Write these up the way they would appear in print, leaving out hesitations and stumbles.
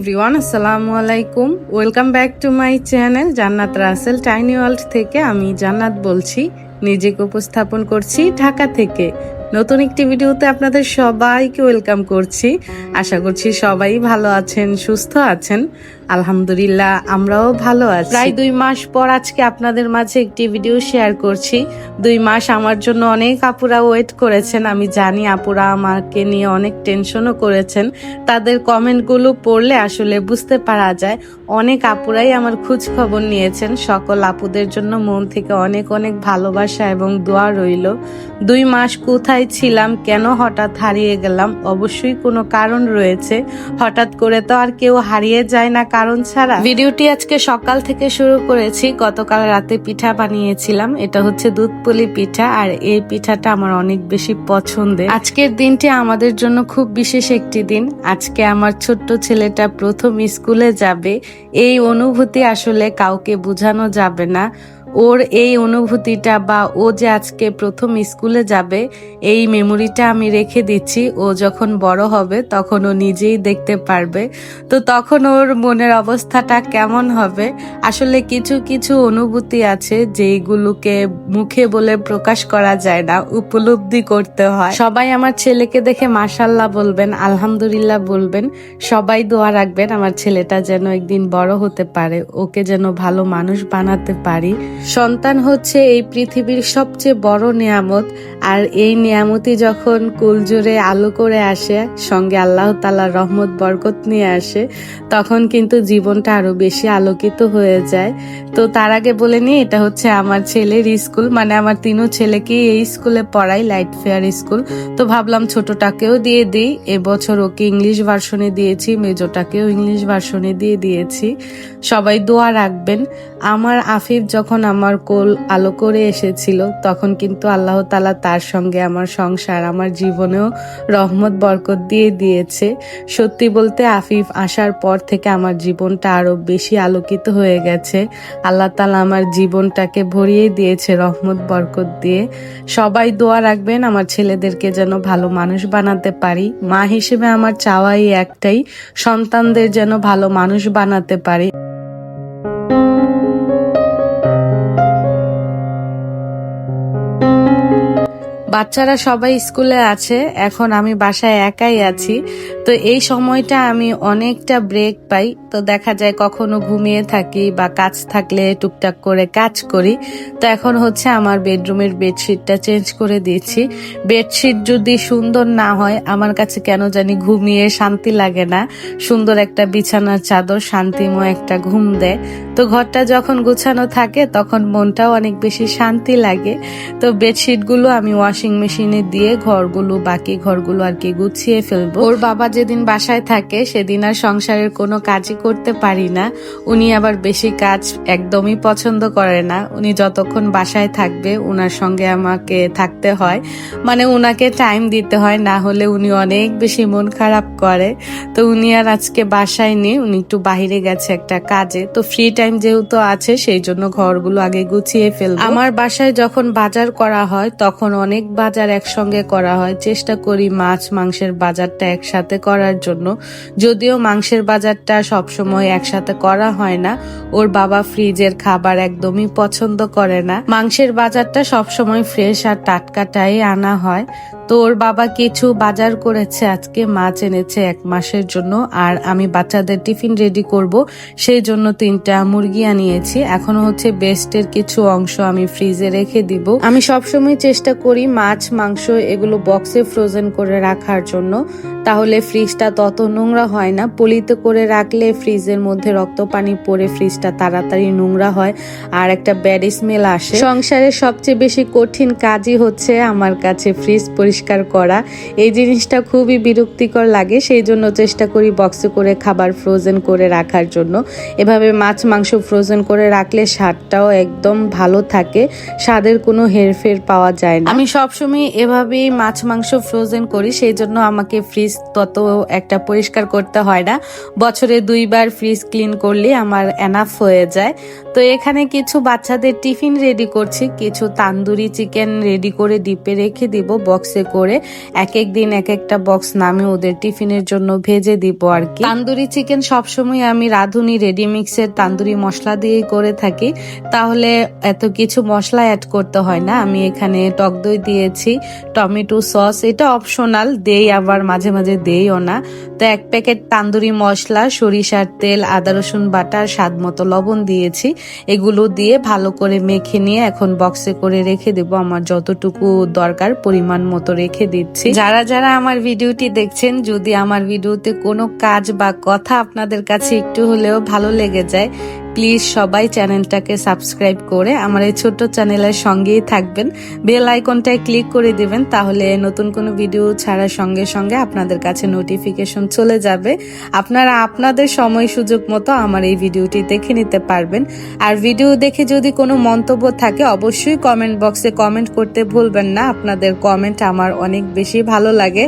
Everyone, আসসালামু আলাইকুম। Welcome back to my channel জান্নাত রাসেল টাইনি ওয়ার্ল্ড থেকে। আমি জান্নাত বলছি, নিজেকে উপস্থাপন করছি ঢাকা থেকে। নতুন একটি ভিডিওতে আপনাদের সবাইকে ওয়েলকাম করছি। আশা করছি সবাই ভালো আছেন, সুস্থ আছেন। আলহামদুলিল্লাহ, আমরাও ভালো আছি। প্রায় 2 মাস পর আজকে আপনাদের মাঝে একটি ভিডিও শেয়ার করছি। 2 মাস আমার জন্য অনেক আপুরা ওয়েট করেছেন। আমি জানি আপুরা আমাকে নিয়ে অনেক টেনশনও করেছেন। তাদের কমেন্টগুলো পড়লে আসলে বুঝতে পারা যায় অনেক আপুরাই আমার খোঁজ খবর নিয়েছেন। সকল আপুদের জন্য মন থেকে অনেক অনেক ভালোবাসা এবং দোয়া রইল। 2 মাস কোথায় ছিলাম, কেন হঠাৎ হারিয়ে গেলাম? অবশ্যই কোনো কারণ রয়েছে। হঠাৎ করে তো আর কেউ হারিয়ে যায় না কারণ ছাড়া। ভিডিওটি আজকে সকাল থেকে শুরু করেছি। গতকাল রাতে পিঠা বানিয়েছিলাম। এটা হচ্ছে দুধপুলি পিঠা, আর এই পিঠাটা আমার অনেক বেশি পছন্দের। আজকের দিনটি আমাদের জন্য খুব বিশেষ একটি দিন। আজকে আমার ছোট্ট ছেলেটা প্রথম স্কুলে যাবে। এই অনুভূতি আসলে কাউকে বোঝানো যাবে না। ওর এই অনুভূতিটা বা ও যে আজকে প্রথম স্কুলে যাবে, এই মেমোরিটা আমি রেখে দিচ্ছি। ও যখন বড় হবে তখন ও নিজেই দেখতে পারবে। তো তখন ওর মনের অবস্থাটা কেমন হবে? আসলে কিছু কিছু অনুভূতি আছে যেগুলোকে মুখে বলে প্রকাশ করা যায় না, উপলব্ধি করতে হয়। সবাই আমার ছেলেকে দেখে মাশাআল্লাহ বলবেন, আলহামদুলিল্লাহ বলবেন। সবাই দোয়া রাখবেন আমার ছেলেটা যেন একদিন বড় হতে পারে, ওকে যেন ভালো মানুষ বানাতে পারি। সন্তান হচ্ছে এই পৃথিবীর সবচেয়ে বড় নিয়ামত, আর এই নিয়ামতি যখন কুলজুড়ে আলো করে আসে, সঙ্গে আল্লাহ তাআলার রহমত বরকত নিয়ে আসে, তখন কিন্তু জীবনটা আরো বেশি আলোকিত হয়ে যায়। তো তার আগে বলে নিই, এটা হচ্ছে আমার ছেলের স্কুল, মানে আমার 3 ছেলেকেই এই স্কুলে পড়াই, লাইট ফেয়ার স্কুল। তো ভাবলাম ছোটটাকেও দিয়ে দিই। এবছর ওকে ইংলিশ ভার্সনে দিয়েছি, মেজোটাকেও ইংলিশ ভার্সনে দিয়ে দিয়েছি। সবাই দোয়া রাখবেন। আমার আফিফ যখন আমার কোল আলো করে এসেছিল, তখন কিন্তু আল্লাহ তাআলা তার সঙ্গে আমার সংসার, আমার জীবনেও রহমত বরকত দিয়ে দিয়েছে। সত্যি বলতে আফিফ আসার পর থেকে আমার জীবনটা আরো বেশি আলোকিত হয়ে গেছে। আল্লাহ তাআলা আমার জীবনটাকে ভরিয়ে দিয়েছে রহমত বরকত দিয়ে। সবাই দোয়া রাখবেন আমার ছেলেদেরকে যেন ভালো মানুষ বানাতে পারি। মা হিসেবে আমার চাওয়াই একটাই, সন্তানদের যেন ভালো মানুষ বানাতে পারি। বাচ্চারা সবাই স্কুলে আছে, এখন আমি বাসায় একাই আছি। তো এই সময়টা আমি অনেকটা ব্রেক পাই। তো দেখা যায় কখনো ঘুমিয়ে থাকি বা কাজ থাকলে টুকটাক করে কাজ করি। তো এখন হচ্ছে আমার বেডরুমের বেডশিটটা চেঞ্জ করে দিয়েছি। বেডশিট যদি সুন্দর না হয়, আমার কাছে কেন জানি ঘুমিয়ে শান্তি লাগে না। সুন্দর একটা বিছানার চাদর শান্তিময় একটা ঘুম দেয়। তো ঘরটা যখন গুছানো থাকে তখন মনটাও অনেক বেশি শান্তি লাগে। তো বেডশিটগুলো আমি ওয়াশিং মেশিনে দিয়ে বাকি ঘরগুলো আর কি গুছিয়ে ফেলবো। ওর বাবা যেদিন বাসায় থাকে সেদিন আর সংসারের কোনো কাজই করতে পারি না। উনি আবার বেশি কাজ একদমই পছন্দ করে না। উনি যতক্ষণ বাসায় থাকবে ওনার সঙ্গে আমাকে থাকতে হয়, মানে উনাকে টাইম দিতে হয়, না হলে উনি অনেক বেশি মন খারাপ করে। তো উনি আর আজকে বাসায় নেই, উনি একটু বাহিরে গেছে একটা কাজে। তো ফ্রি টাইম যেহেতু আছে, সেই জন্য ঘরগুলো আগে গুছিয়ে ফেলবো। আমার বাসায় যখন বাজার করা হয় তখন অনেক বাজার একসঙ্গে করা হয়। চেষ্টা করি মাছ মাংসের বাজারটা একসাথে করার জন্য। যদিও মাংসের বাজারটা সবসময় একসাথে করা হয় না, ওর বাবা ফ্রিজের খাবার একদমই পছন্দ করে না। মাংসের বাজারটা সবসময় ফ্রেশ আর টাটকাটাই আনা হয়। তো ওর বাবা কিছু বাজার করেছে, আজকে মাছ এনেছে 1 মাসের জন্য, আর আমি বাচ্চাদের টিফিন রেডি করব, সেই জন্য 3টা মুরগি আনিয়েছি। এখনো হচ্ছে বেস্টের কিছু অংশ আমি ফ্রিজে রেখে দিব। আমি সবসময় চেষ্টা করি মাছ মাংস এগুলো বক্সে ফ্রোজেন করে রাখার জন্য, তাহলে ফ্রিজটা তত নোংরা হয় না। পলিতে করে রাখলে ফ্রিজের মধ্যে রক্ত পানি পড়ে ফ্রিজটা তাড়াতাড়ি নোংরা হয় আর একটা ব্যাড স্মেল আসে। সংসারের সবচেয়ে বেশি কঠিন কাজই হচ্ছে আমার কাছে ফ্রিজ পরিষ্কার করা। এই জিনিসটা খুবই বিরক্তিকর লাগে, সেই জন্য চেষ্টা করি বক্সে করে খাবার ফ্রোজেন করে রাখার জন্য। এভাবে মাছ মাংস ফ্রোজেন করে রাখলে স্বাদটাও একদম ভালো থাকে, স্বাদের কোনো হেরফের পাওয়া যায় না। আমি সবসময় এভাবেই মাছ মাংস ফ্রোজেন করি, সেই জন্য আমাকে ফ্রিজ তত একটা পরিষ্কার করতে হয় না। বছরে 2বার ফ্রিজ ক্লিন করলে আমার এনাফ হয়ে যায়। তো এখানে কিছু বাচ্চাদের টিফিন রেডি করছি, কিছু তান্দুরি চিকেন রেডি করে ডিপে রেখে দিব বক্সে করে। এক এক দিন এক একটা বক্স নামে ওদের টিফিনের জন্য ভেজে দিব আর কি। তান্দুরি চিকেন সবসময় আমি রাঁধুনি রেডিমিক্সের তান্দুরি মশলা দিয়েই করে থাকি, তাহলে এত কিছু মশলা অ্যাড করতে হয় না। আমি এখানে টক দই দিয়েছি, টমেটো সস, এটা অপশনাল, দেই আবার মাঝে মাঝে দেইও না। তো 1 প্যাকেট তান্দুরি মশলা, সরিষার তেল, আদা রসুন বাটা, স্বাদ মতো লবণ দিয়েছি। এগুলো দিয়ে ভালো করে মেখে নিয়ে এখন বক্সে করে রেখে দেব। আমার যতটুকু দরকার পরিমাণ মতো রেখে দিচ্ছি। যারা যারা আমার ভিডিওটি দেখছেন, যদি আমার ভিডিওতে কোনো কাজ বা কথা আপনাদের কাছে একটু হলেও ভালো লেগে যায়, প্লিজ সবাই চ্যানেলটাকে সাবস্ক্রাইব করে আমার এই ছোট্ট চ্যানেলের সঙ্গেই থাকবেন। বেল আইকনটায় ক্লিক করে দিবেন, তাহলে নতুন কোনো ভিডিও ছাড়ার সঙ্গে সঙ্গে আপনাদের কাছে নোটিফিকেশন চলে যাবে। আপনারা আপনাদের সময় সুযোগ মতো আমার এই ভিডিওটি দেখে নিতে পারবেন। আর ভিডিও দেখে যদি কোনো মন্তব্য থাকে অবশ্যই কমেন্ট বক্সে কমেন্ট করতে ভুলবেন না। আপনাদের কমেন্ট আমার অনেক বেশি ভালো লাগে।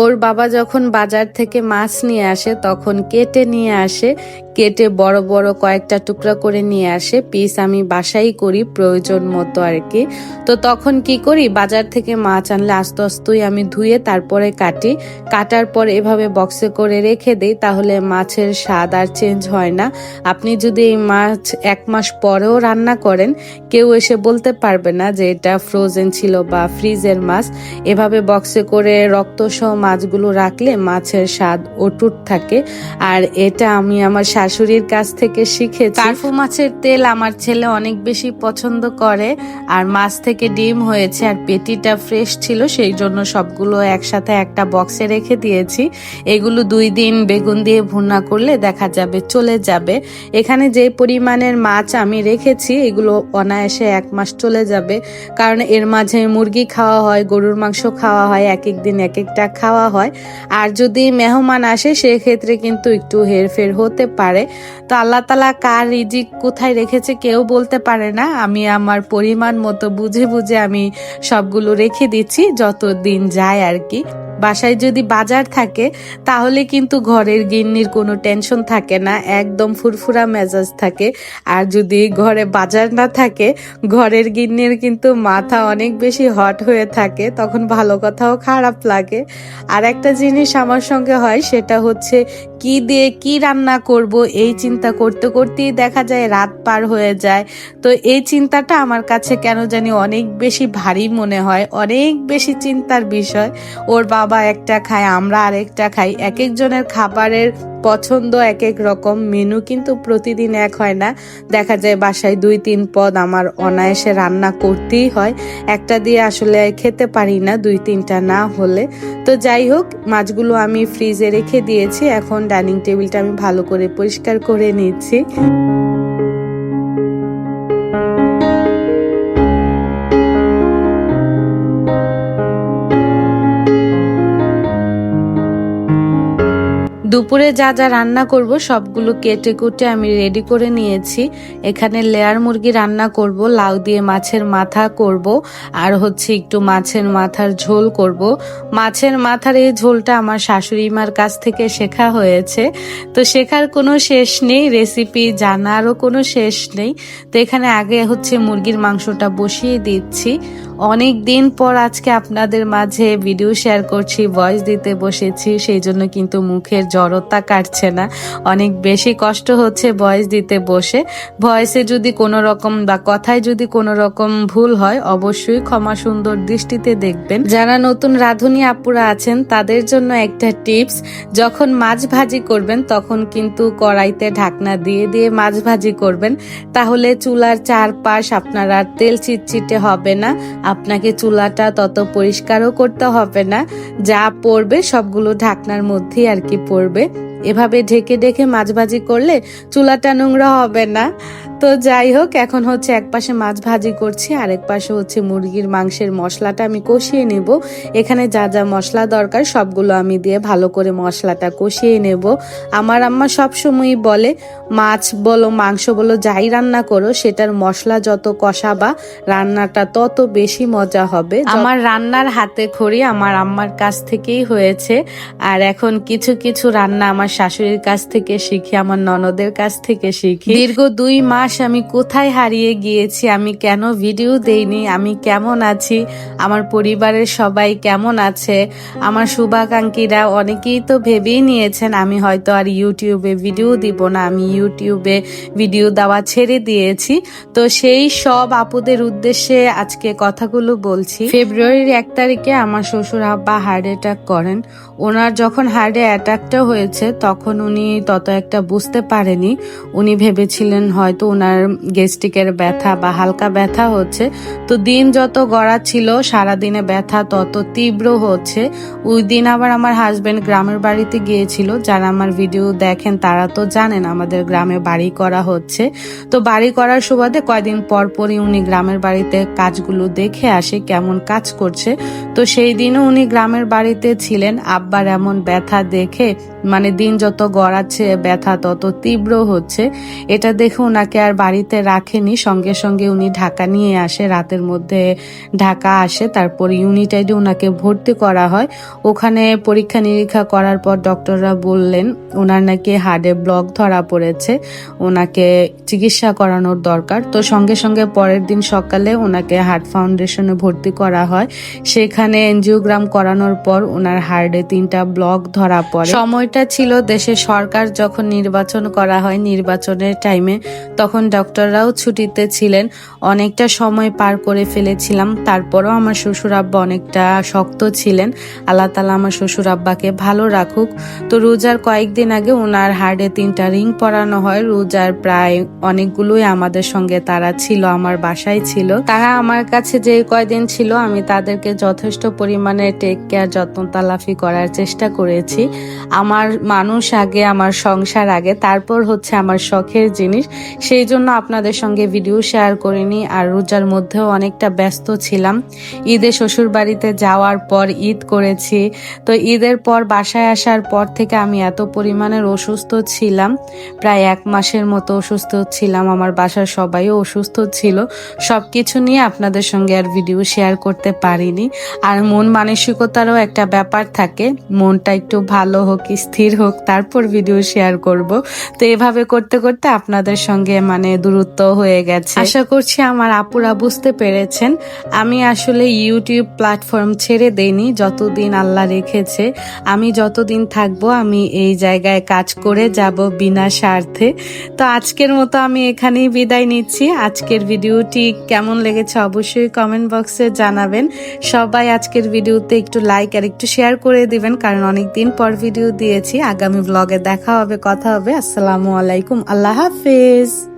ওর বাবা যখন বাজার থেকে মাছ নিয়ে আসে তখন কেটে নিয়ে আসে, কেটে বড় বড় কয়েকটা টুকরা করে নিয়ে আসে। পিস আমি বাসাই করি প্রয়োজন মতো আর কি। তো তখন কি করি, বাজার থেকে মাছ আনলে আস্তে আস্তেই আমি ধুয়ে তারপরে কাটি। কাটার পর এভাবে বক্সে করে রেখে দিই, তাহলে মাছের স্বাদ আর চেঞ্জ হয় না। আপনি যদি এই মাছ 1 মাস পরেও রান্না করেন, কেউ এসে বলতে পারবে না যে এটা ফ্রোজেন ছিল বা ফ্রিজের মাছ। এভাবে বক্সে করে রক্তসহ মাছগুলো রাখলে মাছের স্বাদ অটুট থাকে। আর এটা আমি আমার শাশুড়ির কাছ থেকে শিখেছি। কার্পু মাছের তেল আমার ছেলে অনেক বেশি পছন্দ করে। আর মাছ থেকে ডিম হয়েছে আর পেটিটা ফ্রেশ ছিল, সেই জন্য সবগুলো একসাথে একটা বক্সে রেখে দিয়েছি। এগুলো 2 দিন বেগুন দিয়ে ভুনা করলে দেখা যাবে চলে যাবে। এখানে যে পরিমাণের মাছ আমি রেখেছি এগুলো অনায়াসে 1 মাস চলে যাবে, কারণ এর মাঝে মুরগি খাওয়া হয়, গরুর মাংস খাওয়া হয়, এক এক দিন এক একটা খাওয়া হয়। আর যদি মেহমান আসে সেক্ষেত্রে কিন্তু একটু হেরফের হতে পারে। তো আল্লাহ তাআলা কার রিজিক কোথায় রেখেছে কেউ বলতে পারে না। আমি আমার পরিমাণ মতো বুঝে বুঝে আমি সবগুলো রেখে দিচ্ছি যত দিন যায় আর কি। বাসায় যদি বাজার থাকে তাহলে কিন্তু ঘরের গিন্নির কোনো টেনশন থাকে না, একদম ফুরফুরা মেজাজ থাকে। আর যদি ঘরে বাজার না থাকে, ঘরের গিন্নির কিন্তু মাথা অনেক বেশি হট হয়ে থাকে, তখন ভালো কথাও খারাপ লাগে। আর একটা জিনিস আমার সঙ্গে হয়, সেটা হচ্ছে কি দিয়ে কি রান্না করব এই চিন্তা করতে করতেই দেখা যায় রাত পার হয়ে যায়। তো এই চিন্তাটা আমার কাছে কেন জানি অনেক বেশি ভারী মনে হয়, অনেক বেশি চিন্তার বিষয়। ওর বাবা একটা খায়, আমরা আরেকটা খাই, এক একজনের খাবারের পছন্দ এক এক রকম, মেনু কিন্তু প্রতিদিন এক হয় না। দেখা যায় বাসায় 2-3 পদ আমার অনায়াসে রান্না করতেই হয়, একটা দিয়ে আসলে খেতে পারি না 2-3টা না হলে। তো যাই হোক, মাছগুলো আমি ফ্রিজে রেখে দিয়েছি। এখন ডাইনিং টেবিলটা আমি ভালো করে পরিষ্কার করে নিচ্ছি। দুপুরে যা যা রান্না করব সবগুলো কেটে কুটে আমি রেডি করে নিয়েছি। এখানে লেয়ার মুরগি রান্না করব, লাউ দিয়ে মাছের মাথা করব, আর হচ্ছে একটু মাছের মাথার ঝোল করব। মাছের মাথার এই ঝোলটা আমার শাশুড়ি মার কাছ থেকে শেখা হয়েছে, তো শেখার কোনো শেষ নেই, রেসিপি জানারও কোনো শেষ নেই। তো এখানে আগে হচ্ছে মুরগির মাংসটা বসিয়ে দিচ্ছি। অনেক দিন পর আজকে আপনাদের মাঝে ভিডিও শেয়ার করছি, ভয়েস দিতে বসেছি, সেই জন্য কিন্তু মুখের জড়তা কাটছে না, অনেক বেশি কষ্ট হচ্ছে ভয়েস দিতে বসে। ভয়েসে যদি কোনো রকম বা কথায় যদি কোনো রকম ভুল হয় অবশ্যই ক্ষমা সুন্দর দৃষ্টিতে দেখবেন। যারা নতুন রাঁধুনি আপুরা আছেন তাদের জন্য একটা টিপস, যখন মাছ ভাজি করবেন তখন কিন্তু কড়াইতে ঢাকনা দিয়ে দিয়ে মাছ ভাজি করবেন, তাহলে চুলার চারপাশ আপনার আর তেল চিটচিটে হবে না, আপনাকে চুলাটা তত পরিষ্কারও করতে হবে না, যা পড়বে সবগুলো ঢাকনার মধ্যেই আর কি পড়বে। এভাবে ঢেকে ঢেকে মাছ ভাজি করলে চুলাটা নোংরা হবে না। তো যাই হোক, এখন হচ্ছে এক পাশে মাছ ভাজি করছি, আরেক পাশে হচ্ছে মুরগির মাংসের মশলাটা আমি কষিয়ে নেব। এখানে যা যা মশলা দরকার সবগুলো আমি দিয়ে ভালো করে মশলাটা কষিয়ে নেব। আমার আম্মা সবসময়ই বলে, মাছ বলো মাংস বলো যাই রান্না করো সেটার মশলা যত কষাবা রান্নাটা তত বেশি মজা হবে। আমার রান্নার হাতে খড়ি আমার আম্মার কাছ থেকেই হয়েছে, আর এখন কিছু কিছু রান্না আমার শাশুড়ির কাছ থেকে শিখি, আমার ননদের কাছ থেকে শিখি। দীর্ঘ 2 মাস আমি কোথায় হারিয়ে গিয়েছি, আমি কেন ভিডিও দেইনি, আমি কেমন আছি, আমার পরিবারের সবাই কেমন আছে, আমার শুভাকাঙ্ক্ষীরা অনেকেই তো ভেবেই নিয়েছেন আমি হয়তো আর ইউটিউবে ভিডিও দিব না, আমি ইউটিউবে ভিডিও দেওয়া ছেড়ে দিয়েছি। তো সেই সব আপুদের উদ্দেশ্যে আজকে কথাগুলো বলছি। ফেব্রুয়ারির 1 তারিখে আমার শ্বশুর আব্বা হার্ট অ্যাটাক করেন। ওনার যখন হার্টে অ্যাটাকটা হয়েছে তখন উনি তত একটা বুঝতে পারেনি। উনি ভেবেছিলেন হয়তো ওনার গ্যাস্ট্রিকের ব্যথা বা হালকা ব্যথা হচ্ছে। তো দিন যত গড়াচ্ছিল সারাদিনে ব্যথা তত তীব্র হচ্ছে। ওই দিন আবার আমার হাজবেন্ড গ্রামের বাড়িতে গিয়েছিল। যারা আমার ভিডিও দেখেন তারা তো জানেন আমাদের গ্রামে বাড়ি করা হচ্ছে। তো বাড়ি করার সুবাদে কয়দিন পর পরই উনি গ্রামের বাড়িতে কাজগুলো দেখে আসে কেমন কাজ করছে। তো সেই দিনও উনি গ্রামের বাড়িতে ছিলেন। আব্বার এমন ব্যথা দেখে, মানে দিন যত গড়াচ্ছে ব্যথা তত তীব্র হচ্ছে, এটা দেখে ওনাকে আর বাড়িতে রাখেনি। সঙ্গে সঙ্গে উনি ঢাকা নিয়ে আসে, রাতের মধ্যে ঢাকা আসে। তারপর ইউনিটাইডে ওনাকে ভর্তি করা হয়। ওখানে পরীক্ষা নিরীক্ষা করার পর ডক্টররা বললেন ওনার নাকি হার্টে ব্লক ধরা পড়েছে, ওনাকে চিকিৎসা করানোর দরকার। তো সঙ্গে সঙ্গে পরের দিন সকালে ওনাকে হার্ট ফাউন্ডেশনে ভর্তি করা হয়। সেখানে এনজিওগ্রাম করানোর পর ওনার হার্টে 3টা ব্লক ধরা পড়ে। সময়টা ছিল দেশের সরকার যখন নির্বাচন করা হয়, নির্বাচনের টাইমে, তখন ডক্টররাও ছুটিতে ছিলেন। অনেকটা সময় পার করে ফেলেছিলাম, তারপরও আমার শ্বশুর আব্বা অনেকটা শক্ত ছিলেন। আল্লাহ তাআলা আমার শ্বশুর আব্বাকে ভালো রাখুক। তো রোজার কয়েকদিন আগে ওনার হার্টে 3টা রিং পরানো হয়। রোজার প্রায় অনেকগুলোই আমাদের সঙ্গে তারা ছিল, আমার বাসায় ছিল। তারা আমার কাছে যে কয়দিন ছিল আমি তাদেরকে যথেষ্ট পরিমাণে টেক কেয়ার যত্ন তালাফি করার চেষ্টা করেছি। আমার মানুষ আগে, আমার সংসার আগে, তারপর হচ্ছে আমার শখের জিনিস। সেই জন্য আপনাদের সঙ্গে ভিডিও শেয়ার করিনি। আর রোজার মধ্যেও অনেকটা ব্যস্ত ছিলাম। ঈদে শ্বশুর বাড়িতে যাওয়ার পর ঈদ করেছি। তো ঈদের পর বাসায় আসার পর থেকে আমি এত পরিমাণের অসুস্থ ছিলাম, প্রায় 1 মাসের মতো অসুস্থ ছিলাম। আমার বাসার সবাইও অসুস্থ ছিল। সবকিছু নিয়ে আপনাদের সঙ্গে আর ভিডিও শেয়ার করতে পারিনি। আর মন মানসিকতারও একটা ব্যাপার থাকে, মনটা একটু ভালো হোক, স্থির হোক, তারপর ভিডিও শেয়ার করব। তো এভাবে করতে করতে আপনাদের সঙ্গে মানে দূরত্ব হয়ে গেছে। আশা করছি আমার আপুরা বুঝতে পেরেছেন। আমি আসলে ইউটিউব প্ল্যাটফর্ম ছেড়ে দেইনি, যতদিন আল্লাহ রেখেছে। আমি যতদিন থাকবো আমি এই জায়গায় কাজ করে যাব বিনা স্বার্থে। তো আজকের মতো আমি এখানেই বিদায় নিচ্ছি। আজকের ভিডিওটি কেমন লেগেছে অবশ্যই কমেন্ট বক্সে জানাবেন। সবাই আজকের ভিডিওতে একটু লাইক আর একটু শেয়ার করে দিবেন, কারণ অনেকদিন পর ভিডিও দিয়েছি। আগামী ব্লগে দেখা হবে, কথা হবে। আসসালামু আলাইকুম, আল্লাহ হাফেজ।